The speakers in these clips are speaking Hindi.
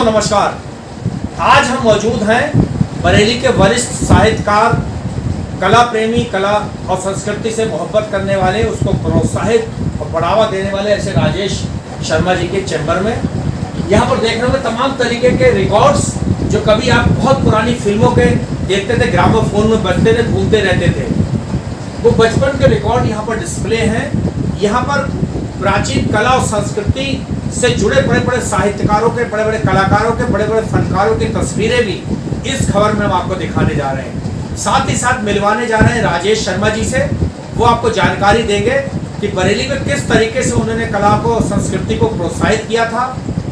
नमस्कार। आज हम मौजूद हैं बरेली के वरिष्ठ साहित्यकार, कला प्रेमी, कला और संस्कृति से मोहब्बत करने वाले, उसको प्रोत्साहित और बढ़ावा देने वाले ऐसे राजेश शर्मा जी के चैम्बर में। यहाँ पर देखने में तमाम तरीके के रिकॉर्ड्स जो कभी आप बहुत पुरानी फिल्मों के देखते थे, ग्रामोफोन में बजते थे, घूमते रहते थे, वो बचपन के रिकॉर्ड यहाँ पर डिस्प्ले हैं। यहाँ पर प्राचीन कला और संस्कृति से जुड़े बड़े बड़े साहित्यकारों के, बड़े बड़े कलाकारों के, बड़े बड़े फनकारों की तस्वीरें भी इस खबर में हम आपको दिखाने जा रहे हैं। साथ ही साथ मिलवाने जा रहे हैं राजेश शर्मा जी से। वो आपको जानकारी देंगे कि बरेली में किस तरीके से उन्होंने कला को, संस्कृति को प्रोत्साहित किया था,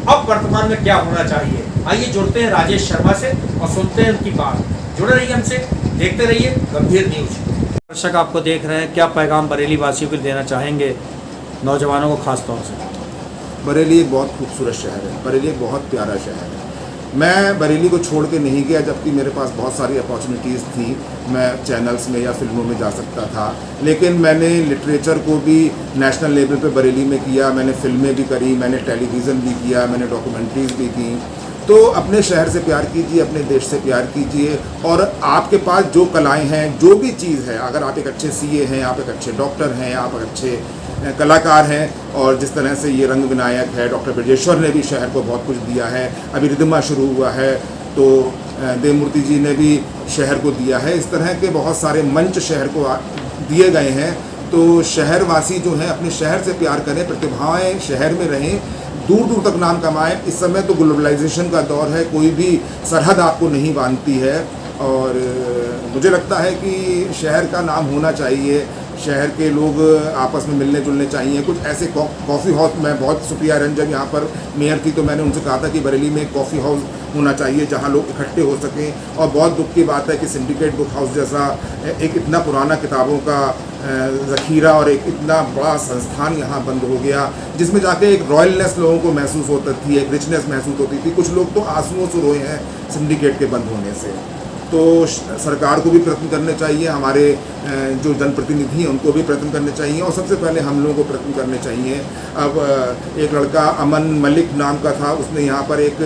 अब वर्तमान में क्या होना चाहिए। आइए जुड़ते हैं राजेश शर्मा से और सुनते हैं उनकी बात। जुड़े रहिए हमसे, देखते रहिए गंभीर न्यूज। दर्शक आपको देख रहे हैं, क्या पैगाम बरेली वासियों को देना चाहेंगे, नौजवानों को खास तौर से? बरेली एक बहुत खूबसूरत शहर है, बरेली एक बहुत प्यारा शहर है। मैं बरेली को छोड़ के नहीं गया, जबकि मेरे पास बहुत सारी अपॉर्चुनिटीज़ थी। मैं चैनल्स में या फिल्मों में जा सकता था, लेकिन मैंने लिटरेचर को भी नेशनल लेवल पे बरेली में किया। मैंने फिल्में भी करी, मैंने टेलीविज़न भी किया, मैंने डॉक्यूमेंट्रीज़ भी की। तो अपने शहर से प्यार कीजिए, अपने देश से प्यार कीजिए, और आपके पास जो कलाएं हैं, जो भी चीज़ है, अगर आप एक अच्छे सीए हैं, आप एक अच्छे डॉक्टर हैं, आप एक अच्छे कलाकार हैं, और जिस तरह से ये रंग विनायक है, डॉक्टर ब्रजेश्वर ने भी शहर को बहुत कुछ दिया है। अभी रिद्धिमा शुरू हुआ है तो देवमूर्ति जी ने भी शहर को दिया है। इस तरह के बहुत सारे मंच शहर को दिए गए हैं। तो शहरवासी जो हैं अपने शहर से प्यार करें, प्रतिभाएं शहर में रहें, दूर दूर तक नाम कमाएं। इस समय तो ग्लोबलाइजेशन का दौर है, कोई भी सरहद आपको नहीं बांधती है, और मुझे लगता है कि शहर का नाम होना चाहिए। शहर के लोग आपस में मिलने जुलने चाहिए। कुछ ऐसे कॉफ़ी हाउस, मैं बहुत सुप्रिया रंजन यहाँ पर मेयर थी तो मैंने उनसे कहा था कि बरेली में एक कॉफ़ी हाउस होना चाहिए जहाँ लोग इकट्ठे हो सकें। और बहुत दुख की बात है कि सिंडिकेट बुक हाउस जैसा एक इतना पुराना किताबों का ज़ख़ीरा और एक इतना बड़ा संस्थान यहाँ बंद हो गया, जिसमें जाके एक रॉयलनेस लोगों को महसूस होती थी, एक रिचनेस महसूस होती थी। कुछ लोग तो आंसुओं से रोए हैं सिंडिकेट के बंद होने से। तो सरकार को भी प्रयत्न करने चाहिए, हमारे जो जनप्रतिनिधि हैं उनको भी प्रयत्न करने चाहिए, और सबसे पहले हम लोगों को प्रयत्न करने चाहिए। अब एक लड़का अमन मलिक नाम का था, उसने यहाँ पर एक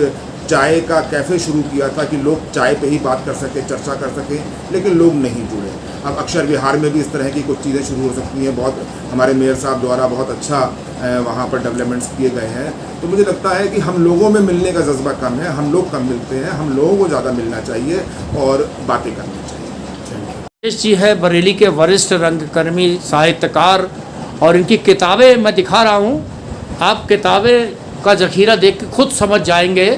चाय का कैफ़े शुरू किया था कि लोग चाय पे ही बात कर सकें, चर्चा कर सकें, लेकिन लोग नहीं जुड़े। अब अक्षर विहार में भी इस तरह की कुछ चीज़ें शुरू हो सकती हैं। बहुत हमारे मेयर साहब द्वारा बहुत अच्छा वहाँ पर डेवलपमेंट्स किए गए हैं। तो मुझे लगता है कि हम लोगों में मिलने का जज्बा कम है, हम लोग कम मिलते हैं, हम लोगों को ज़्यादा मिलना चाहिए और बातें करनी चाहिए। राजेश जी है बरेली के वरिष्ठ रंगकर्मी, साहित्यकार, और इनकी किताबें मैं दिखा रहा हूँ। आप किताबें का ज़ख़ीरा देख के खुद समझ जाएंगे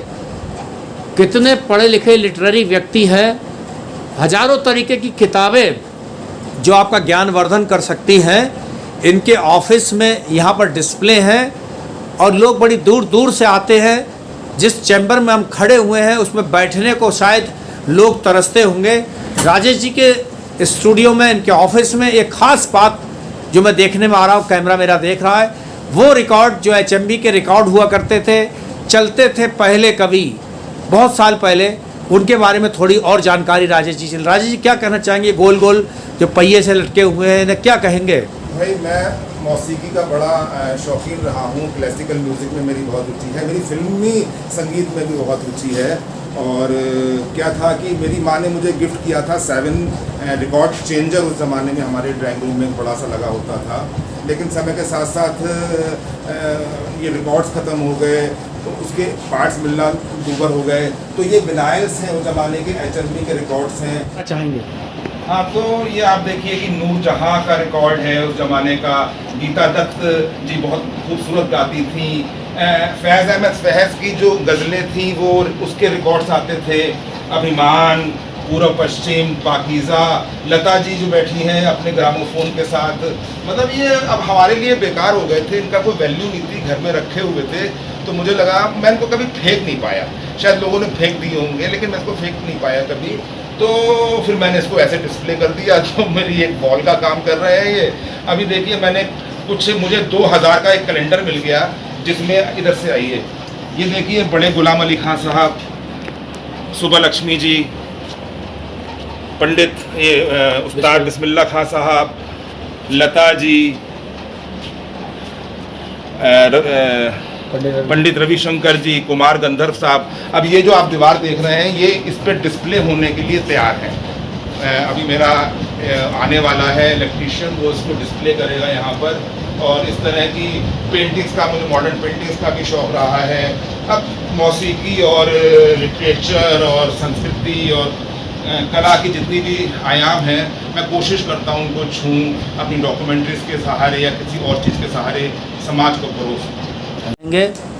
कितने पढ़े लिखे लिटरेरी व्यक्ति हैं। हजारों तरीके की किताबें जो आपका ज्ञानवर्धन कर सकती हैं, इनके ऑफिस में यहाँ पर डिस्प्ले हैं, और लोग बड़ी दूर दूर से आते हैं। जिस चैम्बर में हम खड़े हुए हैं उसमें बैठने को शायद लोग तरसते होंगे। राजेश जी के स्टूडियो में, इनके ऑफिस में एक ख़ास बात जो मैं देखने में आ रहा हूँ, कैमरा मेरा देख रहा है, वो रिकॉर्ड जो HMV के रिकॉर्ड हुआ करते थे, चलते थे पहले कभी बहुत साल पहले, उनके बारे में थोड़ी और जानकारी राजेश जी से। राजेश जी क्या कहना चाहेंगे? गोल गोल जो पहिए से लटके हुए हैं, इन्हें क्या कहेंगे? भाई, मैं मौसीकी का बड़ा शौकीन रहा हूँ। क्लासिकल म्यूज़िक में मेरी बहुत रुचि है, मेरी फिल्मी संगीत में भी बहुत रुचि है। और क्या था कि मेरी माँ ने मुझे गिफ्ट किया था 7 रिकॉर्ड चेंजर। उस ज़माने में हमारे ड्राइंग रूम में बड़ा सा लगा होता था, लेकिन समय के साथ साथ ये रिकॉर्ड्स ख़त्म हो गए, तो उसके पार्ट्स मिलना दूभर हो गए। तो ये विनाइल्स हैं, उस ज़माने के HMV के रिकॉर्ड्स हैं। क्या चाहेंगे? हाँ, तो ये आप देखिए कि नूरजहाँ का रिकॉर्ड है उस ज़माने का। गीता दत्त जी बहुत खूबसूरत गाती थी। फैज़ अहमद फैज़ की जो गज़लें थी वो उसके रिकॉर्ड्स आते थे। अभिमान, पूर्व पश्चिम, पाकीज़ा, लता जी जो बैठी हैं अपने ग्रामोफोन के साथ, मतलब ये अब हमारे लिए बेकार हो गए थे, इनका कोई वैल्यू नहीं थी, घर में रखे हुए थे। तो मुझे लगा, मैं इनको कभी फेंक नहीं पाया। शायद लोगों ने फेंक दिए होंगे, लेकिन मैं इसको फेंक नहीं पाया कभी। तो फिर मैंने इसको ऐसे डिस्प्ले कर दिया। तो मेरी एक वॉल का काम कर रहे हैं ये। अभी देखिए, मैंने मुझे 2000 का एक कैलेंडर मिल गया, जिसमें इधर से आइए, ये देखिए बड़े गुलाम अली खां साहब, सुबह लक्ष्मी जी, पंडित उस्ताद बिस्मिल्लाह खां साहब, लता जी, पंडित रविशंकर जी, कुमार गंधर्व साहब। अब ये जो आप दीवार देख रहे हैं, ये इस पर डिस्प्ले होने के लिए तैयार है। अभी मेरा आने वाला है इलेक्ट्रीशियन, वो इसको डिस्प्ले करेगा यहाँ पर। और इस तरह की पेंटिंग्स का, मुझे मॉडर्न पेंटिंग्स का भी शौक़ रहा है। अब मौसीकी और लिटरेचर और संस्कृति और कला की जितनी भी आयाम हैं, मैं कोशिश करता हूँ उनको छूँ, अपनी डॉक्यूमेंट्रीज़ के सहारे या किसी और चीज़ के सहारे समाज को परोसूं।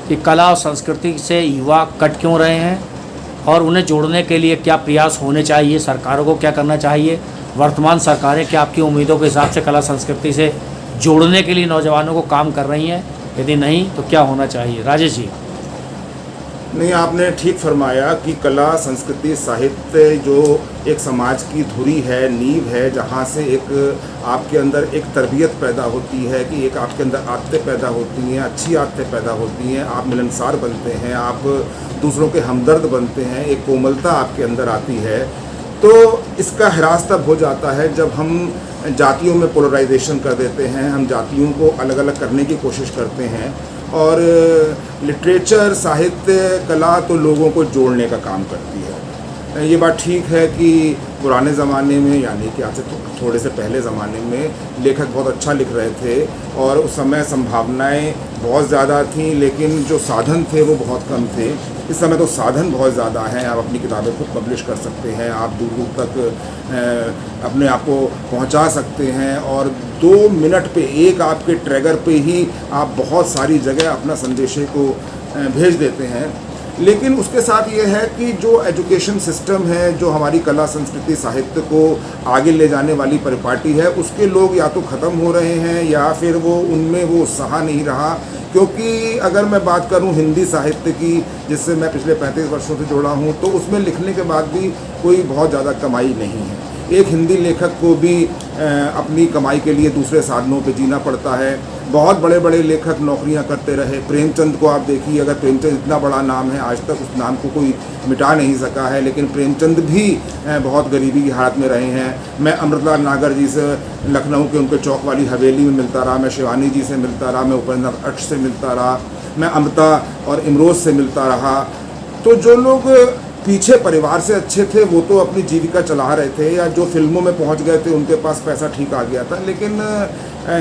कि कला और संस्कृति से युवा कट क्यों रहे हैं और उन्हें जोड़ने के लिए क्या प्रयास होने चाहिए, सरकारों को क्या करना चाहिए, वर्तमान सरकारें क्या आपकी उम्मीदों के हिसाब से कला संस्कृति से जोड़ने के लिए नौजवानों को काम कर रही हैं, यदि नहीं तो क्या होना चाहिए। राजेश जी। नहीं, आपने ठीक फरमाया कि कला, संस्कृति, साहित्य जो एक समाज की धुरी है, नींव है, जहाँ से एक आपके अंदर एक तरबियत पैदा होती है, कि एक आपके अंदर आदतें पैदा होती हैं, अच्छी आदतें पैदा होती हैं, आप मिलनसार बनते हैं, आप दूसरों के हमदर्द बनते हैं, एक कोमलता आपके अंदर आती है। तो इसका ह्रास तब हो जाता है जब हम जातियों में पोलराइजेशन कर देते हैं, हम जातियों को अलग अलग करने की कोशिश करते हैं। और लिटरेचर, साहित्य, कला तो लोगों को जोड़ने का काम करती है। ये बात ठीक है कि पुराने ज़माने में, यानी कि आज से थोड़े से पहले ज़माने में लेखक बहुत अच्छा लिख रहे थे और उस समय संभावनाएं बहुत ज़्यादा थीं, लेकिन जो साधन थे वो बहुत कम थे। इस समय तो साधन बहुत ज़्यादा हैं। आप अपनी किताबें खुद पब्लिश कर सकते हैं, आप दूर दूर तक अपने आप को पहुंचा सकते हैं और 2 मिनट पे, एक आपके ट्रैगर पे ही आप बहुत सारी जगह अपना संदेशे को भेज देते हैं। लेकिन उसके साथ ये है कि जो एजुकेशन सिस्टम है, जो हमारी कला, संस्कृति, साहित्य को आगे ले जाने वाली परिपाटी है, उसके लोग या तो ख़त्म हो रहे हैं या फिर वो उनमें वो उत्साह नहीं रहा। क्योंकि अगर मैं बात करूं हिंदी साहित्य की, जिससे मैं पिछले 35 वर्षों से जुड़ा हूं, तो उसमें लिखने के बाद भी कोई बहुत ज़्यादा कमाई नहीं है। एक हिंदी लेखक को भी अपनी कमाई के लिए दूसरे साधनों पे जीना पड़ता है। बहुत बड़े बड़े लेखक नौकरियां करते रहे। प्रेमचंद को आप देखिए, अगर प्रेमचंद इतना बड़ा नाम है, आज तक उस नाम को कोई मिटा नहीं सका है, लेकिन प्रेमचंद भी बहुत गरीबी की हालत में रहे हैं। मैं अमृतलाल नागर जी से लखनऊ के उनके चौक वाली हवेली में मिलता रहा, मैं शिवानी जी से मिलता रहा, मैं उपेंद्र अक्ष से मिलता रहा, मैं अमृता और इमरोज़ से मिलता रहा। तो जो लोग पीछे परिवार से अच्छे थे वो तो अपनी जीविका चला रहे थे, या जो फिल्मों में पहुंच गए थे उनके पास पैसा ठीक आ गया था। लेकिन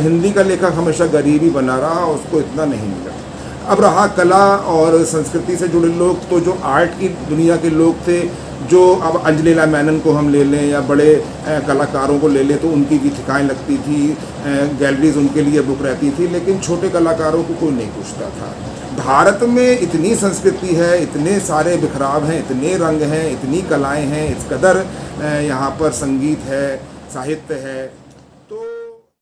हिंदी का लेखक हमेशा गरीब ही बना रहा, उसको इतना नहीं मिला। अब रहा कला और संस्कृति से जुड़े लोग, तो जो आर्ट की दुनिया के लोग थे, जो अब अंजलिला मेनन को हम ले लें या बड़े कलाकारों को ले लें, तो उनकी भी ठिकाएँ लगती थी, गैलरीज उनके लिए बुक रहती थी, लेकिन छोटे कलाकारों को कोई नहीं पूछता था। भारत में इतनी संस्कृति है, इतने सारे बिखराव हैं, इतने रंग हैं, इतनी कलाएं हैं, इस कदर यहाँ पर संगीत है, साहित्य है।